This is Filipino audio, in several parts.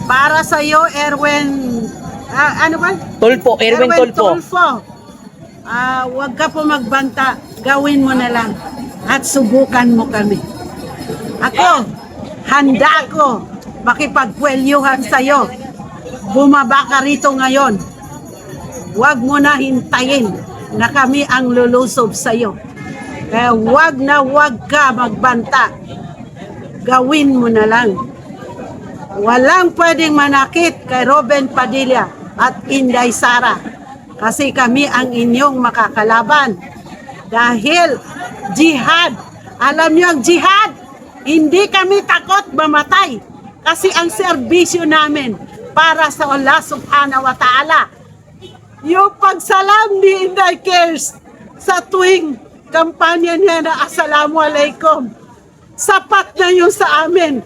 Para sa iyo, Erwin, ano ba? Tulfo, Erwin Tulfo. Huwag ka po magbanta. Gawin mo na lang. At subukan mo kami. Ako, handa ako makipagpwelyuhan sa iyo. Bumaba ka rito ngayon. Huwag mo na hintayin na kami ang lulusob sa iyo. Kaya huwag na huwag ka magbanta. Gawin mo na lang. Walang pwedeng manakit kay Robin Padilla at Inday Sara kasi kami ang inyong makakalaban. Dahil jihad, alam niyo ang jihad, hindi kami takot mamatay kasi ang serbisyo namin para sa Allah subhanahu wa ta'ala. Yung pagsalam ni Inday Cares sa tuwing kampanya niya na Assalamualaikum, sapat na yun sa amin.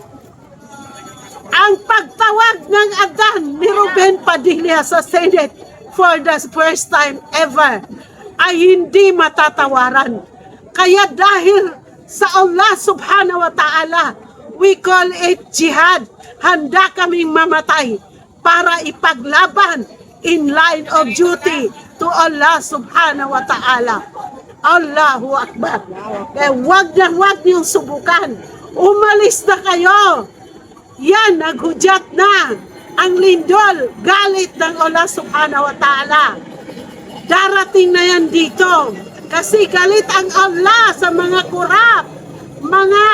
Ang pagtawag ng adan ni Ruben Padilla sa Senate for the first time ever ay hindi matatawaran. Kaya dahil sa Allah subhanahu wa ta'ala, we call it jihad. Handa kaming mamatay para ipaglaban in line of duty to Allah subhanahu wa ta'ala. Allahu Akbar. Kaya wag niyong subukan. Umalis na kayo. Yan, naghudyat na ang lindol, galit ng Allah subhanahu wa ta'ala. Darating na yan dito. Kasi galit ang Allah sa mga kurap, mga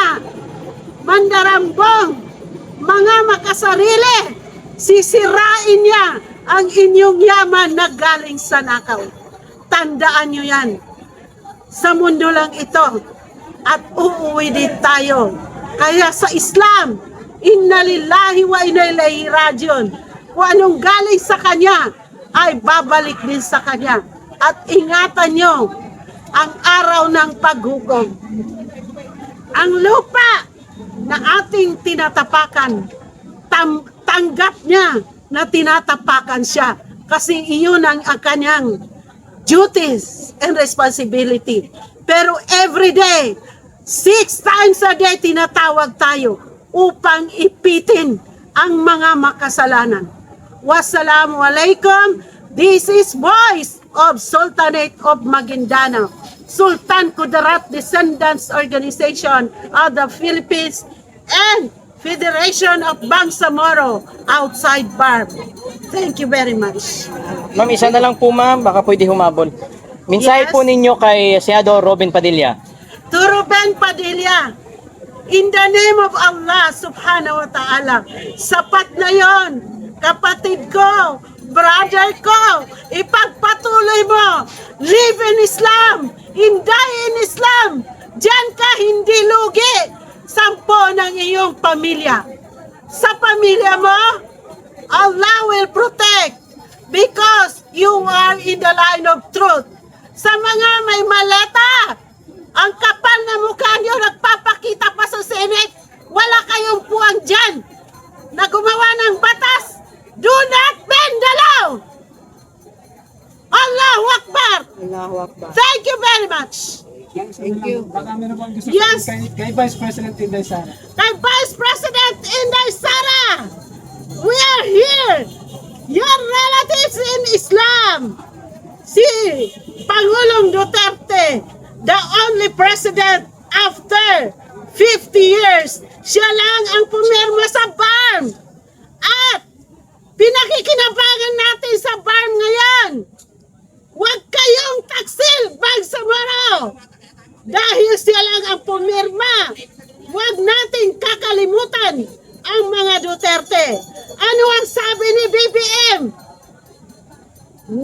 mandarambong, mga makasarili. Sisirain niya ang inyong yaman na galing sa nakaw. Tandaan nyo yan. Sa mundo lang ito. At uuwi din tayo. Kaya sa Islam, inna lillahi wa inna ilaihi rajiun. Kung anong galing sa Kanya, ay babalik din sa Kanya. At ingatan nyo ang araw ng paghukom. Ang lupa na ating tinatapakan, tanggap niya na tinatapakan siya. Kasi iyon ang kanyang duties and responsibility. Pero every day, 6 times a day, tinatawag tayo upang ipitin ang mga makasalanan. Wassalamualaikum. This is Voice of Sultanate of Maguindanao, Sultan Kudarat Descendants Organization of the Philippines, and Federation of Bangsamoro outside Barb. Thank you very much. Ma'am, isa na lang po ma'am, baka pwede humabol. Mensahe Yes. po ninyo kay Senador Robin Padilla. To Ruben Padilla, in the name of Allah subhanahu wa ta'ala, sapat na yon, kapatid ko, brother ko, ipagpatuloy mo, live in Islam, die in Islam, diyan ka hindi lugi, 10 ng iyong pamilya. Sa pamilya mo, Allah will protect because you are in the line of truth. Sa mga may maleta, ang kapal na mukha niyo nagpapakita pa sa Senate, wala kayong puwang dyan na gumawa ng batas. Do not bend the law. Allahu Akbar. Allahu Akbar. Thank you very much. Thank you. Baka meron bang gusto Yes. kay Vice President Inday Sara? Kay Vice President Inday Sara, we are here. Your relatives in Islam. Si Pangulong Duterte, the only president after 50 years, siya lang ang pumirma sa BARM. At pinakikinabangan natin sa BARM ngayon. Huwag kayong taksil, Bangsamoro. Dahil siya lang ang pumirma. Huwag natin kakalimutan ang mga Duterte. Ano ang sabi ni BBM?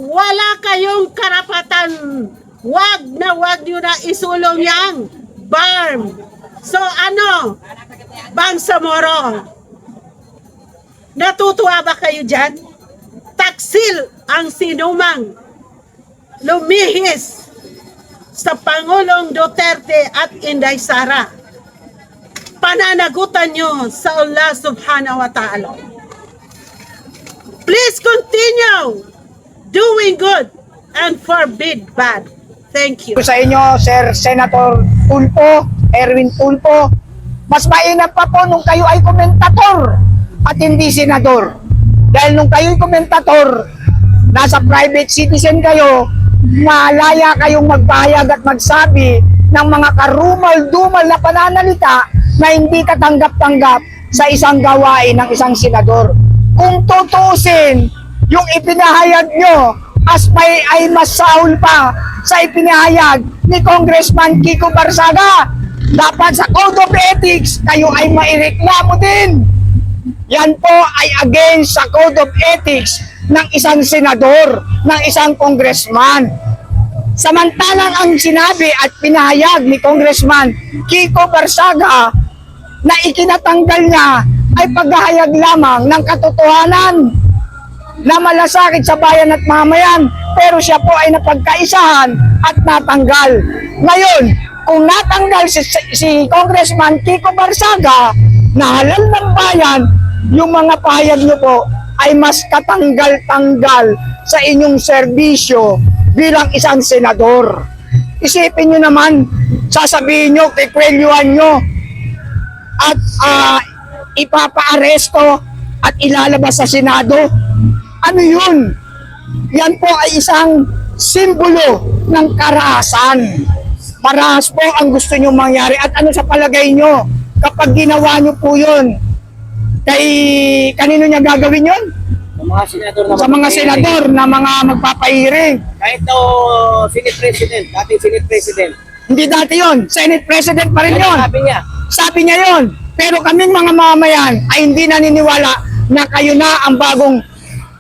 Wala kayong karapatan. Huwag nyo na isulong yang BARM. So ano? Bangsamoro. Natutuwa ba kayo dyan? Taksil ang sinumang lumihis sa Pangulong Duterte at Inday Sara. Pananagutan nyo sa Allah subhanahu wa ta'ala. Please continue doing good and forbid bad. Thank you. Sa inyo, Sir Senator Tulfo, Erwin Tulfo, mas mainam pa po nung kayo ay komentator. at hindi senador. Dahil nung kayo'y komentator, nasa private citizen kayo, malaya kayong magpahayag at magsabi ng mga karumal-dumal na pananalita na hindi katanggap-tanggap sa isang gawain ng isang senador. Kung tutuusin, yung ipinahayag nyo ay mas saul pa sa ipinahayag ni Congressman Kiko Barsaga. Dapat sa Code of Ethics, kayo ay maireklamo din. Yan po ay against sa Code of Ethics ng isang senador, ng isang congressman. Samantalang ang sinabi at pinahayag ni Congressman Kiko Barsaga na ikinatanggal niya ay paghahayag lamang ng katotohanan na malasakit sa bayan at mamayan, pero siya po ay napagkaisahan at natanggal. Ngayon, kung natanggal si Congressman Kiko Barsaga na halal ng bayan, yung mga pahayag niyo po ay mas katanggal-tanggal sa inyong serbisyo bilang isang senador. Isipin nyo naman, sasabihin nyo, kikwelyuhan nyo, at ipapa-aresto at ilalabas sa Senado. Ano yun? Yan po ay isang simbolo ng karaasan. Parahas po ang gusto nyo mangyari. At ano sa palagay nyo, kapag ginawa nyo po yun, kanino niya gagawin yun? Mga senador na Sa mga senador na mga magpapahiring. Kahit daw Senate President, dating Senate President. Hindi dati yun. Senate President pa rin yun. Sabi niya, Sabi niya yun. Pero kaming mga mamayan ay hindi naniniwala na kayo na ang bagong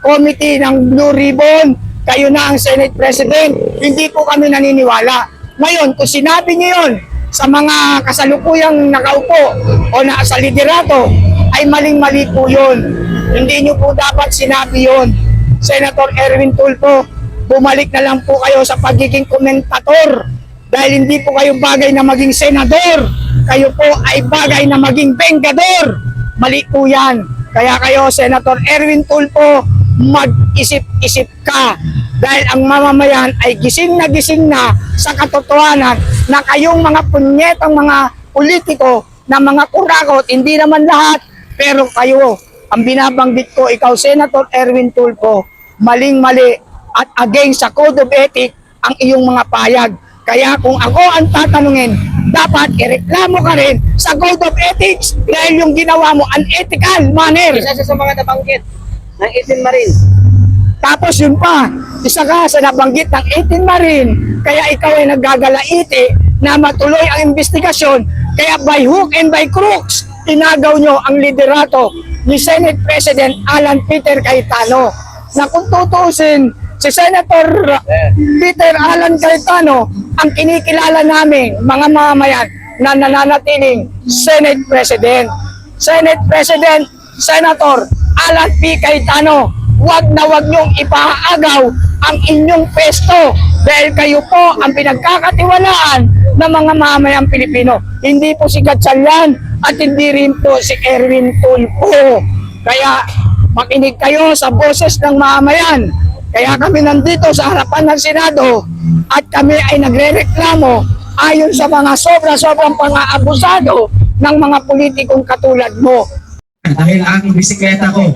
committee ng Blue Ribbon. Kayo na ang Senate President. Hindi po kami naniniwala. Ngayon, kung sinabi niyo yun sa mga kasalukuyang nakaupo o nasa liderato, ay maling-mali po yun. Hindi niyo po dapat sinabi yun. Senator Erwin Tulfo, bumalik na lang po kayo sa pagiging komentator. Dahil hindi po kayo bagay na maging senador. Kayo po ay bagay na maging bengador. Mali po yan. Kaya kayo, Senator Erwin Tulfo, mag-isip-isip ka. Dahil ang mamamayan ay gising na sa katotohanan na kayong mga punyetang mga politiko na mga kurakot, hindi naman lahat, pero kayo, ang binabanggit ko, ikaw, Senator Erwin Tulfo, maling-mali at against sa Code of Ethics ang iyong mga payag. Kaya kung ako ang tatanungin, dapat ireklamo ka rin sa Code of Ethics dahil yung ginawa mo unethical manner. isa sa mga nabanggit ng 18 Marine. Tapos yun pa, isa ka sa nabanggit ng 18 Marine, kaya ikaw ay naggagalaiti na matuloy ang investigasyon, kaya by hook and by crooks, tinagaw nyo ang liderato ni Senate President Alan Peter Cayetano. Na kung tutuusin, si Senator Peter Alan Cayetano ang kinikilala namin mga mamayan na nananatiling Senate President. Senate President, Senator Alan P. Cayetano, wag niyong ipaagaw ang inyong pesto dahil kayo po ang pinagkakatiwalaan ng mga mamayang Pilipino. Hindi po si Gatchalian at hindi rin po si Erwin Tulfo. Kaya makinig kayo sa boses ng mamayan. Kaya kami nandito sa harapan ng Senado at kami ay nagrereklamo ayon sa mga sobrang pang-aabusado ng mga politikong katulad mo. Dahil ang bisikleta ko,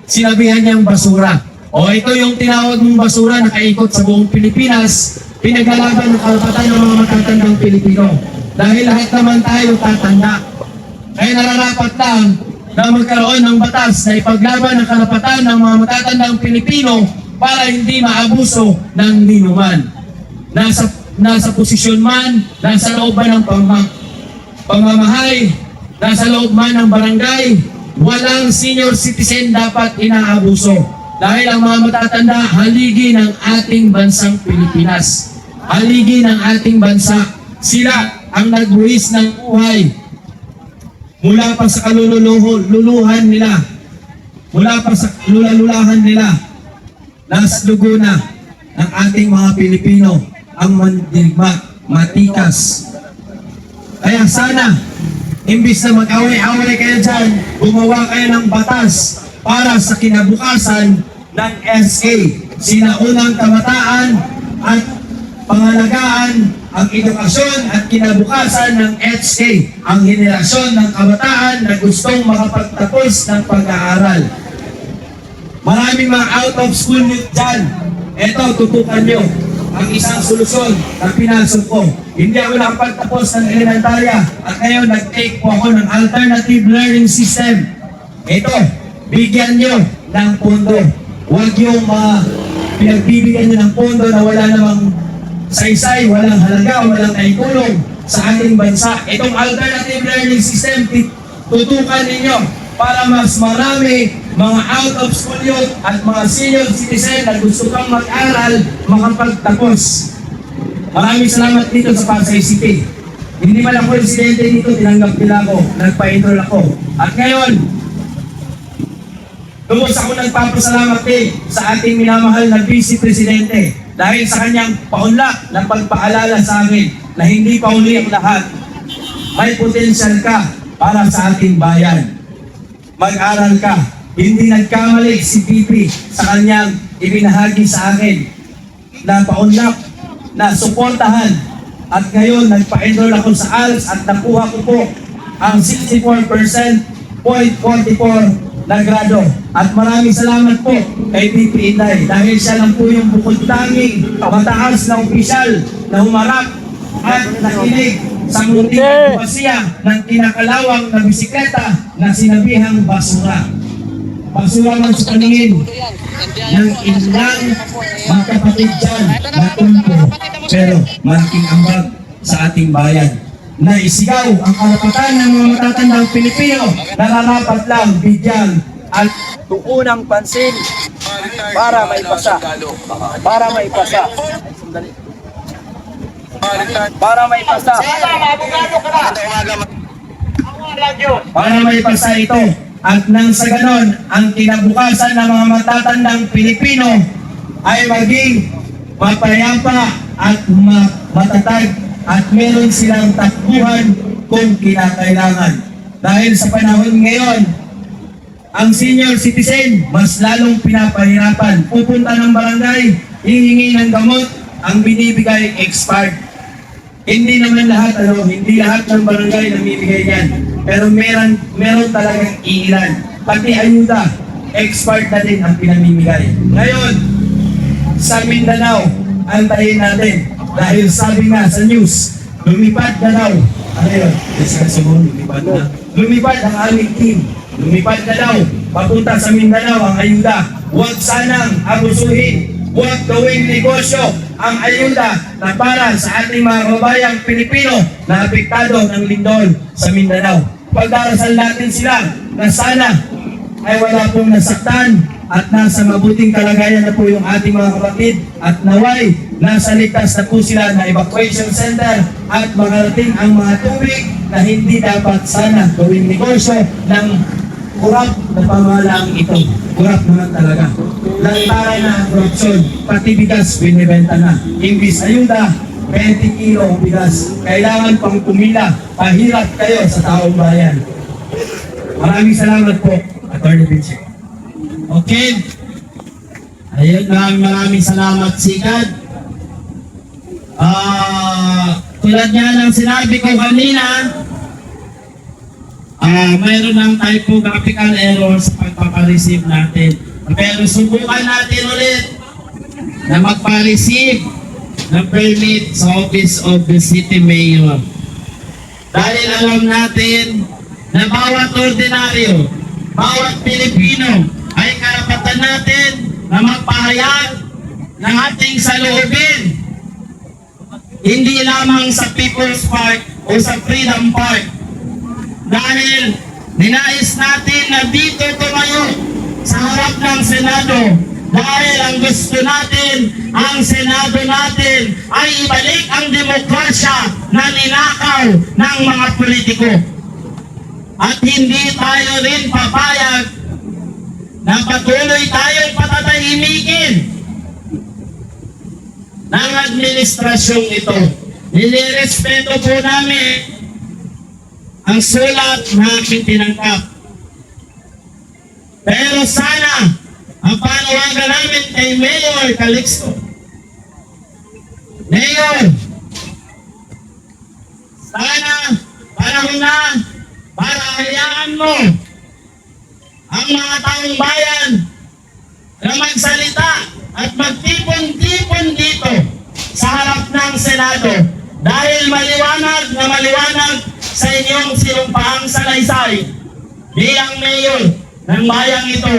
sinabihan niyang basura. O ito yung tinawag mong basura na kaikot sa buong Pilipinas, pinaglalaban ng karapatan ng mga matatandang Pilipino. Dahil lahat naman tayo tatanda. Kaya nararapat lang na magkaroon ng batas na ipaglaban ang karapatan ng mga matatandang Pilipino para hindi maabuso ng ninuman. Nasa posisyon man, nasa loob man ng pamamahay, nasa loob man ng barangay, walang senior citizen dapat inaabuso. Dahil ang mga matatanda, haligi ng ating bansang Pilipinas. Haligi ng ating bansa. Sila ang nagbuwis ng buhay. Mula pa sa kalululuhan nila. Mula pa sa lulalulahan nila. Nasa dugo na ng ating mga Pilipino ang mandirigma, matikas. Kaya sana, imbis na mag-away-away kayo dyan, gumawa kayo ng batas para sa kinabukasan ng SA. Sinaunang kamataan at pangalagaan ang edukasyon at kinabukasan ng HK, ang henerasyon ng kabataan na gustong makapagtapos ng pag-aaral. Maraming mga out of school youth dyan. Ito, tutukan nyo ang isang solusyon na pinasok ko. Hindi ako nakapagtapos ng elementarya at ngayon nag-take po ako ng alternative learning system. Ito, bigyan nyo ng pondo. Huwag yung pinagbibigyan nyo ng pondo na wala namang saysay, walang halaga, walang naitulong sa ating bansa. Itong alternative learning system, tutukan ninyo para mas marami mga out of school youth at mga senior citizen na gusto pang mag-aral, makapagtapos. Maraming salamat dito sa Pasay City. Hindi man ako residente dito, tinanggap nila ako, nagpa-enroll ako. At ngayon, lubos ako nagpapasalamat din sa ating minamahal na Vice Presidente dahil sa kanyang paunlak na pagpaalala sa akin na hindi pa uli ang lahat. May potensyal ka para sa ating bayan. Mag-aral ka. Hindi nagkamali si Pipi sa kanyang ibinahagi sa akin na paunlak na suportahan at ngayon nagpa-enroll ako sa ALS at nakuha ko po ang 64.44 na grado. At maraming salamat po kay Pipi Inday dahil siya lang po yung bukod tanging mataas na opisyal na humarap at nakinig sa munting advokasya ng kinakalawang na bisikleta na sinabihang basura. Basura man sa paningin ng ilang magkapatid dyan na tumpo, pero malaking ambag sa ating bayan. Na isigaw ang karapatan ng mga matatandang Pilipino na nararapat lang bigyan at tuunang pansin para maipasa. Para maipasa. Para maipasa. Para maipasa ito. At nang sa ganon, ang kinabukasan ng mga matatandang Pilipino ay maging mapayapa at matatag at meron silang takbuhan kung kinakailangan. Dahil sa panahon ngayon, ang senior citizen mas lalong pinapahirapan. Pupunta ng barangay, hihingi ng gamot, ang binibigay expired. Hindi naman lahat, hindi lahat ng barangay namimigay yan. Pero meron talagang iilan. Pati ayuda, expired na din ang pinamimigay. Ngayon, sa Mindanao, antayin natin. Dahil sabi nga sa news, lumipad na daw. Ano yun? Lumipad na. Lumipad ang aming team. Lumipad na daw. Papunta sa Mindanao ang ayuda. Huwag sanang abusuhin. Huwag gawing negosyo ang ayuda na para sa ating mga kababayang Pilipino na apektado ng lindol sa Mindanao. Pagdarasal natin sila na sana ay wala pong nasaktan at nasa mabuting kalagayan na po yung ating mga kapatid at naway nasa ligtas na po sila na evacuation center at makarating ang mga tubig na hindi dapat sana gawing negosyo ng kurap na pamahalaang ito. Kurap naman talaga. Lantaran na ang korupsyon, pati bigas binibenta na. Imbis ayuda, 20 kilo ang bigas. Kailangan pang pumila, pahirap kayo sa taong bayan. Maraming salamat po, Atty. Vinci. Okay. Ayun, maraming salamat, Sigad. Tulad nga ng sinabi ko kanina, mayroon ng typographical error sa pagpapareceive natin. Pero subukan natin ulit na magpa-receive ng permit sa Office of the City Mayor. Dahil alam natin na bawat ordinaryo, bawat Pilipino ay karapatan natin na magpahayag ng ating saloobin. Hindi lamang sa People's Park o sa Freedom Park. Dahil ninais natin na dito tumayo sa harap ng Senado dahil ang gusto natin, ang Senado natin ay ibalik ang demokrasya na ninakaw ng mga politiko. At hindi tayo rin papayag na patuloy tayong patatahimikin ng administrasyong ito. Nilirespeto po namin ang sulat na aking tinangkap. Pero sana, ang panawagan namin kay Mayor Calixto, Mayor, Sana, panahon na para hayaan mo ang mga taong bayan na magsalita at magtipon-tipon dito sa harap ng Senado dahil maliwanag na maliwanag sa inyong sinumpaang salaysay bilang mayor ng bayang ito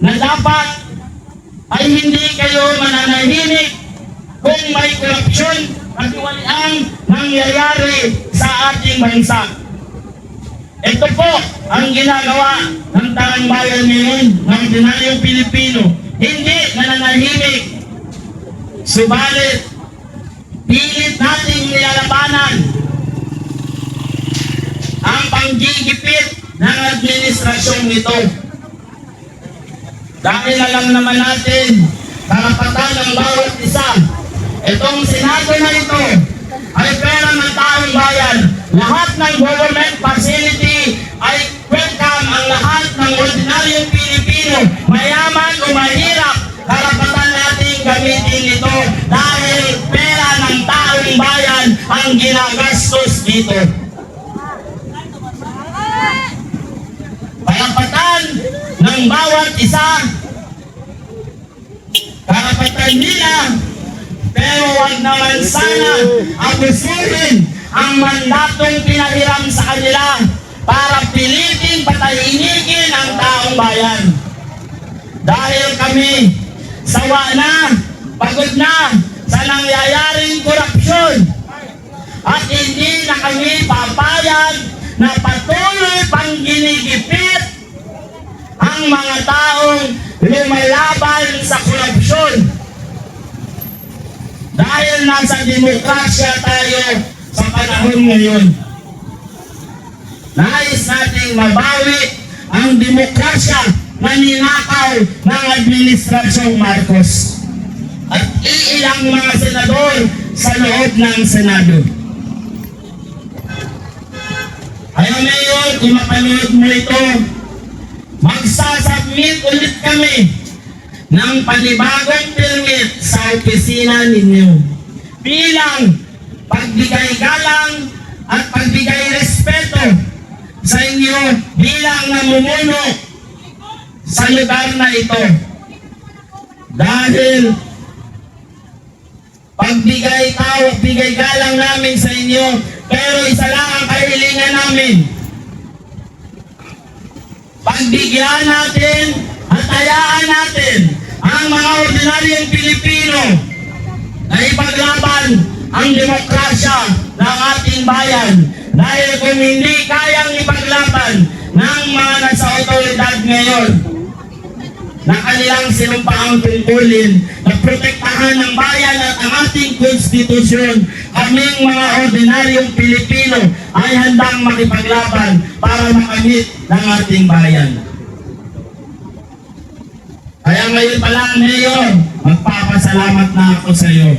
na dapat ay hindi kayo mananahimik kung may korupsyon at katiwaliang nangyayari sa ating bansa. Ito po ang ginagawa ng taong bayan ngayon ng ordinaryong Pilipino. Hindi nananahimik. Subalit, pilit nating nilalabanan ang panggigipit ng administrasyong ito. Dahil alam naman natin, karapatan ng bawat isa. Itong Senado na ito ay pera ng taong bayan. Lahat ng government facility ay welcome ang lahat ng ordinaryong Pilipino, mayaman o mahirap. Karapatan natin gamitin ito dahil pera ng taong bayan ang ginagastos dito. Karapatan ng bawat isa, karapatan nila, pero wag naman sana abusuhin ang mandatong pinahiram sa kanila para pilitin patahimikin ang taong bayan. Dahil kami sawa na, pagod na sa nangyayaring korupsyon at hindi na kami papayag na patuloy pang ginigipit ang mga taong lumalaban sa korupsyon. Dahil nasa demokrasya tayo sa panahon ngayon. Nais nating mabawi ang demokrasya na ninakaw ng Administrasyong Marcos at iilang mga senador sa loob ng Senado. Kaya ngayon, kung mapanood mo ito, magsasubmit ulit kami ng panibagong permit sa opisina ninyo bilang pagbigay galang at pagbigay respeto sa inyo bilang namumuno sa lugar na ito. Dahil pagbigay tao, bigay galang namin sa inyo, pero isa lang ang kahilingan namin. Pagbigyan natin at hayaan natin ang mga ordinaryong Pilipino na ipaglaban ang demokrasya ng ating bayan. Dahil kung hindi kayang ipaglaban ng mga nasa otoridad ngayon na kanilang sinumpaang tungkulin na protektahan ng bayan at ang ating konstitusyon, kaming mga ordinaryong Pilipino ay handang makipaglaban para makamit ng ating bayan. Kaya ngayon pa lang, Mayor, magpapasalamat na ako sa iyo.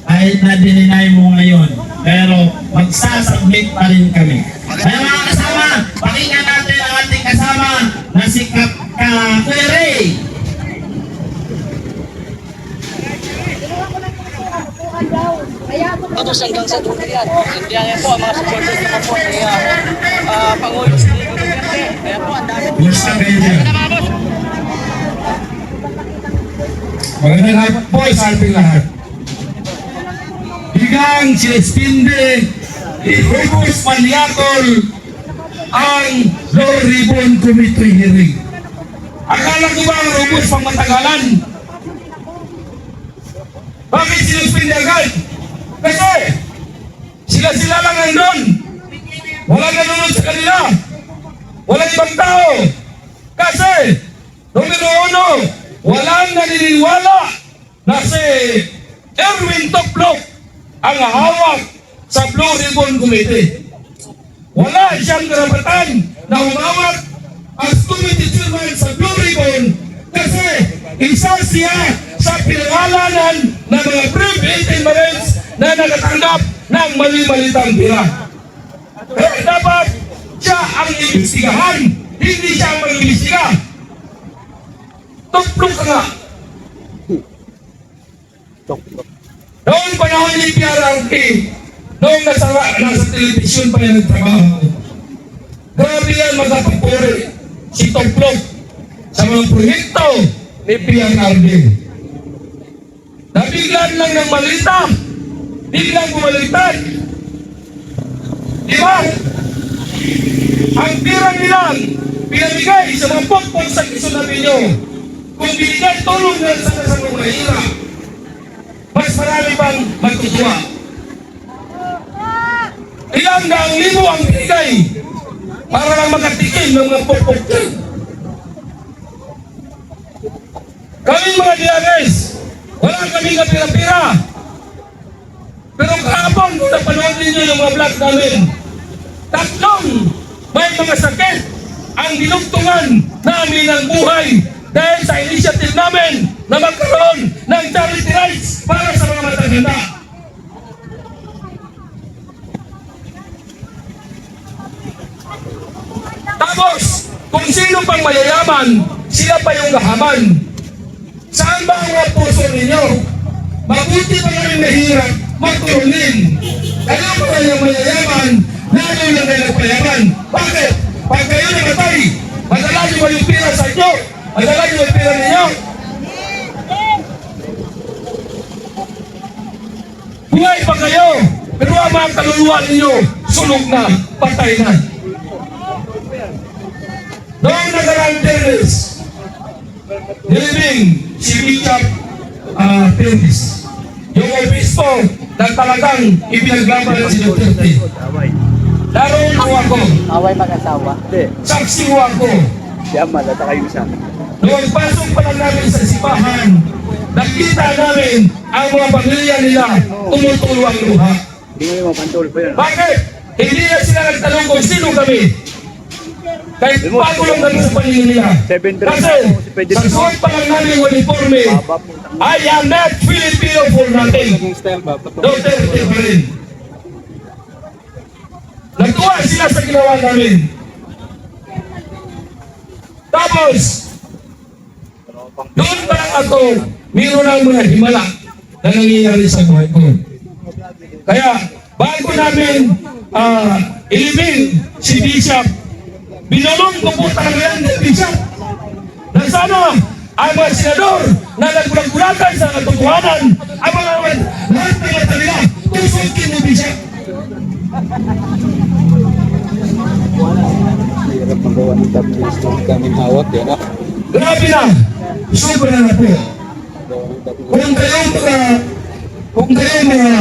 Kahit na dininay mo ngayon, pero magsasubmit pa rin kami. Kaya mga kasama, pakinggan natin ang ating kasama na si Kuya Ray. Tapos hanggang sa dulo yan. Yan po ang mga supporters naman po ni Pangulo Duterte. Kaya po ang dami. Kumusta kayo dyan? Magandang hapon po sa ating lahat. Higang sinestinde, ihubos maniakol ang Blue Ribbon Committee hearing. Akala ko ba ang rubos pang matagalan? Bakit sinuspinde agad? Kasi sila lang nandun. Walang nanunod sa kanila. Walang ibang tao. Kasi numero uno, walang naniniwala na si Erwin Toplok ang hawak sa Blue Ribbon Committee. Wala siyang karapatan na humawak as committee chairman sa Blue Ribbon kasi isa siya sa pinangalanan ng mga Brave 18 Marines na nakatanggap ng mali-malitang pira. Kaya dapat siya ang imbestigahan, hindi siya ang mag-imbestiga. Toplok ka nga. Noong panahon ni PRRT, Noong nasa telebisyon pa yan nagtrabaho, grabe yan magpapuri si Tomplok sa mga proyekto ni PRRD. Nabiglan lang ng malita, biglang bumaliktad. Di ba? Ang pira nilang pinamigay sa mga pokpok sa Quezon Avenue, kung binigay tulong nila sa mga mahirap, mas marami bang magtutuwa? Ilang daang libo ang binigay para lang makatikim ng mga pokpok. Kami mga DRS, wala kami kapira-pira. Pero kahapon, kung napanood ninyo yung mga vlog namin, tatlong may mga sakit ang dinugtungan namin ng buhay dahil sa initiative namin na magkaroon ng charity rights para sa mga mataganda. Tapos, kung sino pang mayayaman, sila pa yung gahaman. Saan ba ang mga puso ninyo? Mabuti pa kami mahirap, magtulungin. Kaya pa kayong mayayaman, lalo lang kayo nagpayaman. Bakit? Pag kayo namatay, madala nyo ba yung pira sa inyo? Madala nyo yung pira ninyo? Buhay pa kayo, pero ang mga kaluluwa ninyo, sunog na, patay na. Noong nagarang terrorist, nilibing si Bishop Pérez, yung obispo na talagang ipinaglaban si Duterte. Naroon ko ako. Away mag-asawa. Saksi ko ako. Noong pasok pa lang namin sa sipahan, nakita namin ang mga pamilya nila tumutulo ang luha. Bakit? Hindi na sila nagtanong kung sino kami. Kahit bago lang kami sa paningin nila. Kasi sa suot pa lang namin yung uniforme, I am not Filipino for nothing. Duterte pa rin. Natuwa sila sa ginawa namin. Tapos, doon pa lang ako, mayroon ng mga himala na nangyayari sa buhay ko. Kaya, bago namin ilibing si Bishop, binulong ko po talaga yan ni Bishop. Na sana, ang mga senador na nagbulag-bulagan sa katotohanan, ang mga lahat ng mata nila, tusukin ni Bishop. Grabe na, sobra na po. Kung kayo mga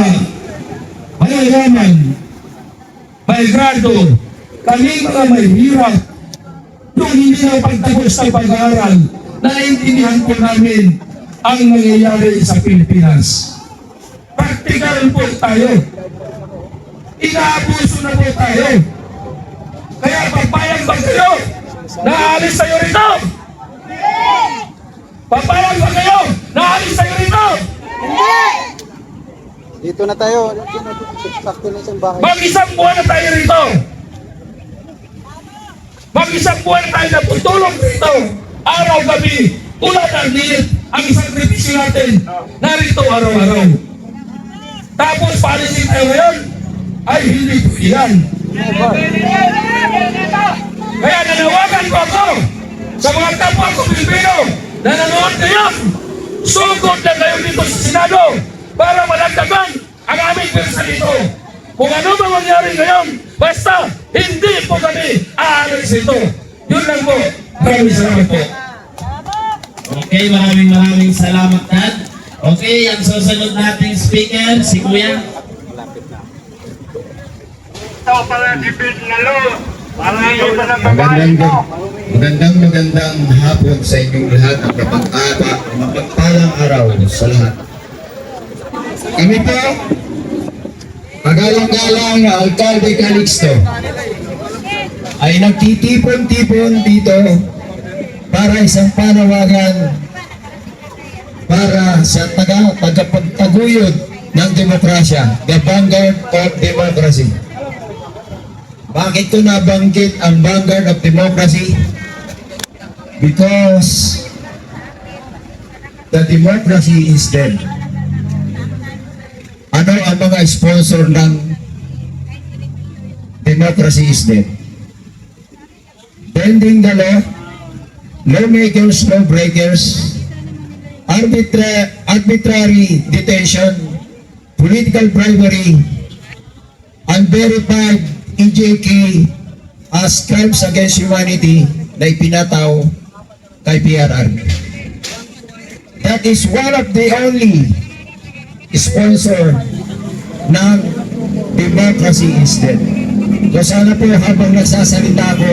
mayayaman, may grado, kami mga may hirap, yung hindi na pagtapos ng pag-aaral, naiintindihan po namin ang nangyayari sa Pilipinas. Practical po tayo. Inaabuso na po tayo. Kaya papayag ba kayo na aalis tayo rito? Papayag ba kayo na aalis tayo rito? Dito na tayo. Sakto na isang bahay. Mag-isang buwan na tayo rito. Mag-isang buwan na tayo na tutulong rito. Araw-gabi, ulan ang dilit, ang isang kritisyo natin, narito araw-araw. Tapos, paalisin tayo ngayon, ay hindi po yan. Kaya nanawagan ko ako sa mga kapwa ko Pilipino na nanonood ngayon, sugod na kayo dito sa Senado para malagdagan ang aming pwersa dito. Kung ano ba mangyari ngayon, basta hindi po kami aalis dito. Yun lang po. Maraming salamat po. Okay, maraming salamat, Dad. Okay, ang susunod nating speaker, si Kuya. Magandang hapon sa inyong lahat at mapagpalang araw sa lahat. Kami po, magalang-galang na Alcalde Calixto, ay nagtitipon-tipon dito para isang panawagan para sa tagapagtaguyod ng demokrasya, the vanguard of democracy. Bakit ko nabanggit ang vanguard of democracy? Because the democracy is dead. Ano ang mga sponsor ng democracy is dead. Bending the law, lawmakers, lawbreakers, arbitrary detention, political bribery, unverified EJK as crimes against humanity na ipinataw kay PRRD. That is one of the only sponsor ng democracy is dead. So sana po habang nagsasalita ako,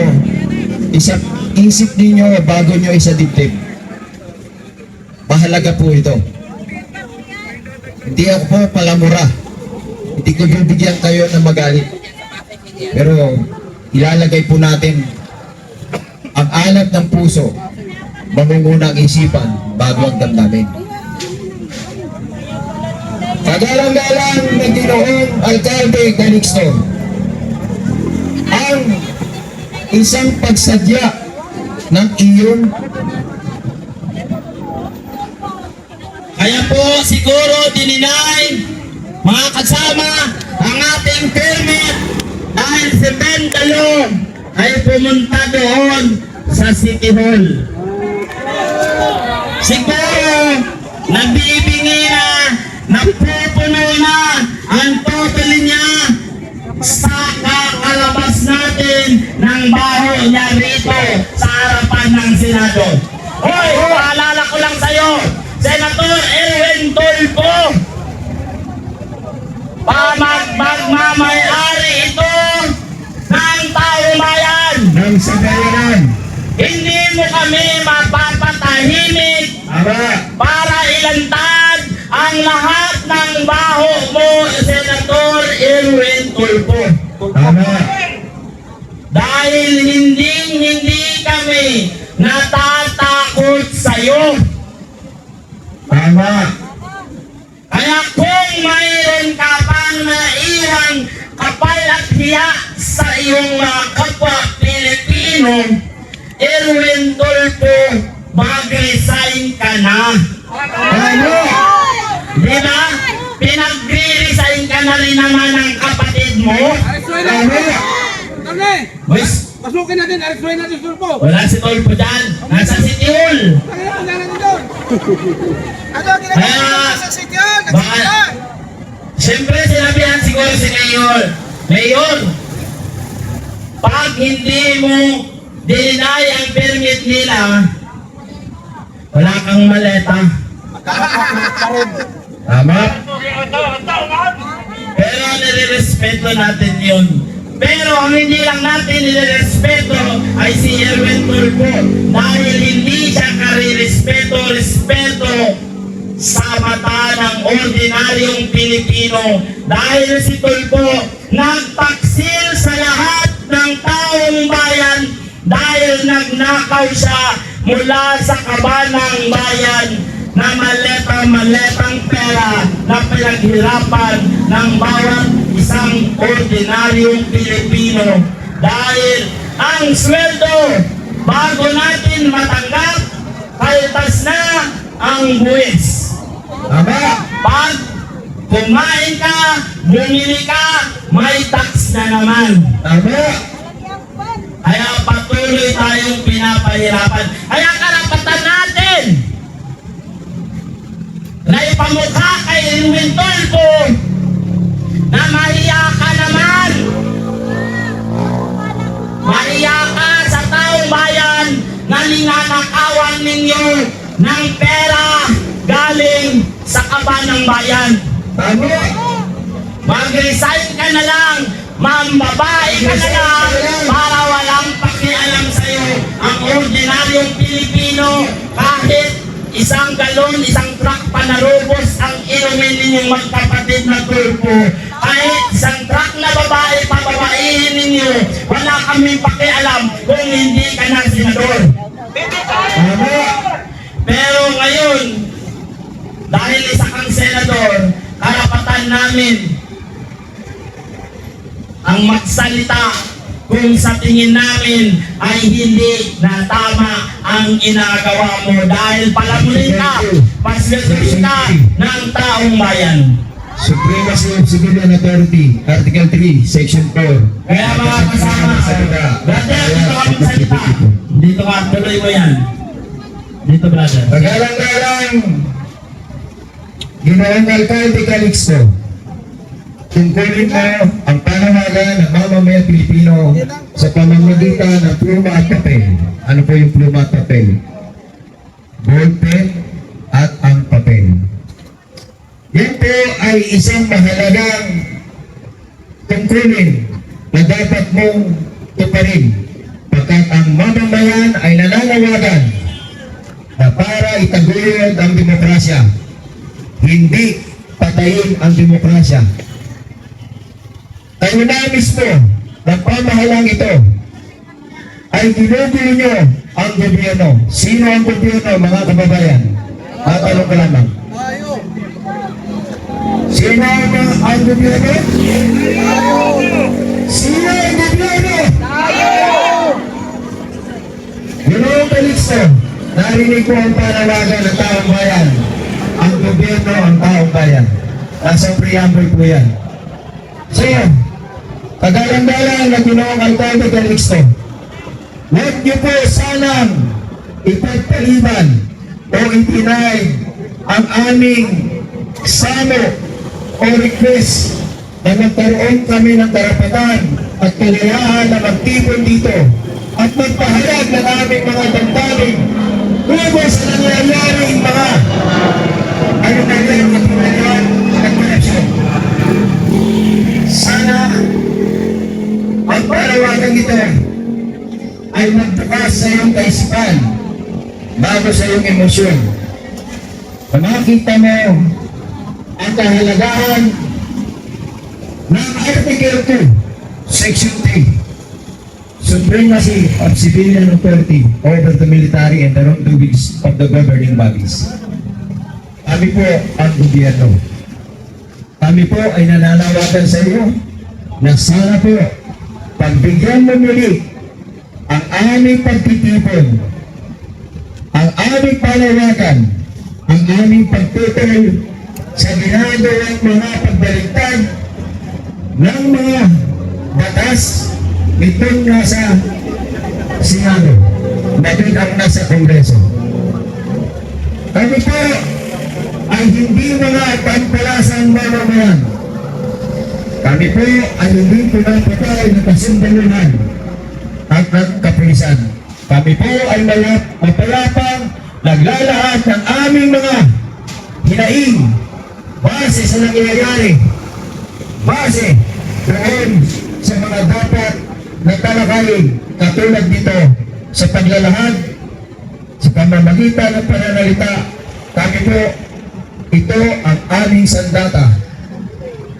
isip ninyo bago nyo isa dibdib. Mahalaga po ito. Hindi ako po palamura. Hindi ko bibigyan kayo ng magalit. Pero ilalagay po natin ang alat ng puso, mangungunang isipan bago ang damdamin. Kagalang-galang ng Ginoong Alcalde Calixto, ang isang pagsadya ng iyon. Kaya po siguro dininay mga kasama ang ating permit dahil si Bendalo ay pumunta doon sa City Hall. Siguro nabibingi na, napupuno na ang total niya sa kakalabas natin ng baho niya rito sa harapan ng Senado. Hoy, paalala ko lang sa'yo, Senator Erwin Tulfo, magmamayari ito ng taong bayan. Ng sagayanan. Hindi mo kami mapapatahimik para ilantad ang lahat ng baho mo, Senator Erwin Tulfo. Tama. Dahil hindi kami natatakot sa'yo. Tama. Kaya kung mayroon ka pang nairang kapal at hiya sa iyong mga kapwa Pilipino, Erwin Tulfo, mag-resign ka na. Tama. Di ba? Pinag-resign ka na rin naman ng kapatid mo. Tama. Boys, Pasukin natin, arestuhin natin si Tulfo. wala si Tulfo dyan. Nasa City Hall. Ano natin doon? Ano ang ginagawa Kaya, sa City Hall? baka, siyempre sinabihan siguro si Mayor, Mayor, pag hindi mo dinay ang permit nila, wala kang maleta. Tama. Pero nire-respeto natin yun. Pero ang hindi lang natin nire-respeto ay si Erwin Tulfo dahil hindi siya respeto sa mata ng ordinaryong Pilipino. Dahil si Tulfo nagtaksil sa lahat ng taong bayan dahil nagnakaw siya mula sa kabanang bayan na maletang pera na pinaghirapan ng bawat isang ordinaryong Pilipino. Dahil ang sweldo bago natin matanggap, kaltas na ang buwis. Tama. Pag kumain ka, bumili ka, may tax na naman. Tama. Kaya patuloy tayong pinapahirapan. Kaya karapatan natin na ipamukha kay Erwin Tulfo na mahiya ka naman. Mahiya ka sa taong bayan na ninanakawan ninyo ng pera galing sa kabanang bayan. Tama. Mag-resign ka na lang, mambabae ka na lang para walang pakialam sa'yo ang ordinaryong Pilipino. Kahit isang galon, isang truck panarubos ang inumin ninyong magkapatid na Tulfo. Kahit isang truck na babae, pababaihin ninyo, wala kaming pakialam kung hindi ka na senador. Tama. Pero ngayon, dahil isa kang senador, karapatan namin ang magsalita kung sa tingin namin ay hindi na tama ang ginagawa mo dahil palamunin ka, pasweldoin ka ng taong bayan. Supremacy of Civilian Authority, Article 3, Section 4. Kaya mga kasama, brother, dito ka magsalita. Dito ka, tuloy mo yan. Dito, brother. Pagalang-galang, Ginoong Alcalde Calixto, tungkulin mo ang panawagan ng mamamayang Pilipino sa pamamagitan ng pluma at papel. Ano po yung pluma at papel? Ballpen at ang papel. Yan po ay isang mahalagang tungkulin na dapat mong tuparin pagkat ang mamamayan ay nananawagan na para itaguyod ang demokrasya, hindi patayin ang demokrasya. Kayo na mismo ng pamahalang ito ay ginugulo nyo ang gobyerno. Sino ang gobyerno, mga kababayan? Matanong ko lamang. Sino ang gobyerno? Sino ang gobyerno? Ginoong Calixto, narinig ko ang panawagan ng taong bayan. Ang gobyerno ang taong bayan. Nasa preamble po yan. So, kagalang-galang na Ginoong Alcalde Calixto, huwag niyo po sanang ipagpaliban o itinay ang aming samo o request na magkaroon kami ng karapatan at kailangan na magtipon dito at magpahayag ng aming mga damdamin tungkol sa nangyayaring mga katingayan at korupsyon. Sana ang panawagan ito ay magbukas sa iyong kaisipan bago sa iyong emosyon. Makita mo ang kahalagahan ng Article 2, Section 3, Supremacy of Civilian Authority over the military and the wrongdoings of the governing bodies. Kami po ang gobyerno. Kami po ay nananawagan sa iyo na sana po pagbigyan mo muli ang aming pagtitipon, ang aming panawagan, ang aming pagtutuloy sa ginagawang mga pagbaligtad ng mga batas itong nasa Senado na din ang nasa Kongreso. Kami po ay hindi mga pampalasang mamamayan. Kami po ay hindi pinapatay na kasundaluhan at kapulisan. Kami po ay mapayapang naglalahad ng aming mga hinaing base sa nangyayari, base doon sa mga dapat na talakayin katulad dito sa paglalahad, sa pamamagitan ng pananalita. Kami po, ito ang aming sandata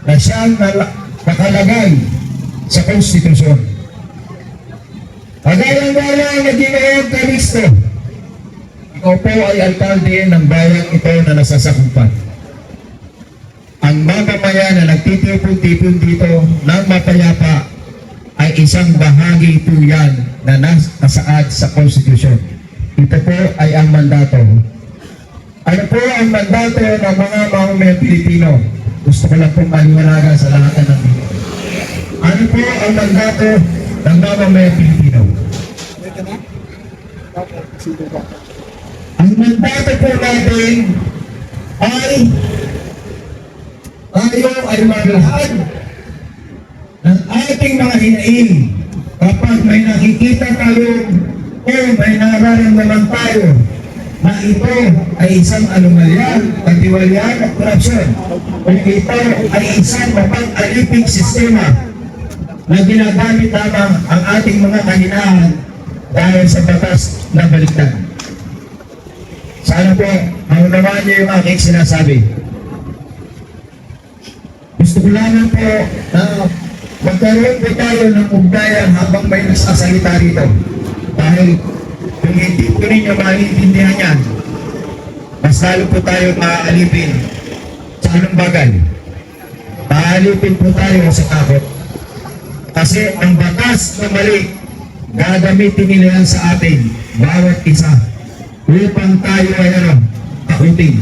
na siyang nakalagay sa konstitusyon. Agalang-galang na Ginoong Calixto, ikaw po ay alkalde ng bayan ito na nasasakupan. Ang mamamayan na nagtitipon-tipon dito ng mapayapa ay isang bahagi po yan na nasaad sa konstitusyon. Ito po ay ang mandato. Ano po ang mandato ng mga mamamayang Pilipino? Gusto ko lang pong maliwanagan sa lahat ng dito. Ano po ang mandato ng mamamayang Pilipino? Ang mandato po natin ay tayo ay maglahad ng ating mga hinaing kapag may nakikita tayo o may nararamdaman tayo na ito ay isang anomalya, katiwalian at korupsyon o ito ay isang mapang-aliping sistema na ginagamit lamang ang ating mga kahinaan dahil sa batas na baliktad. Sana po, maunawaan niyo yung aking sinasabi. Gusto ko lamang po na magkaroon po tayo ng ugnayan habang may nasasalita rito. Dahil kung hindi po ninyo maintindihan yan, mas lalo po tayo maaalipin sa anong bagay. Maaalipin po tayo sa takot. Kasi ang batas na mali, gagamitin nila yan sa atin, bawat isa, upang tayo ay takutin.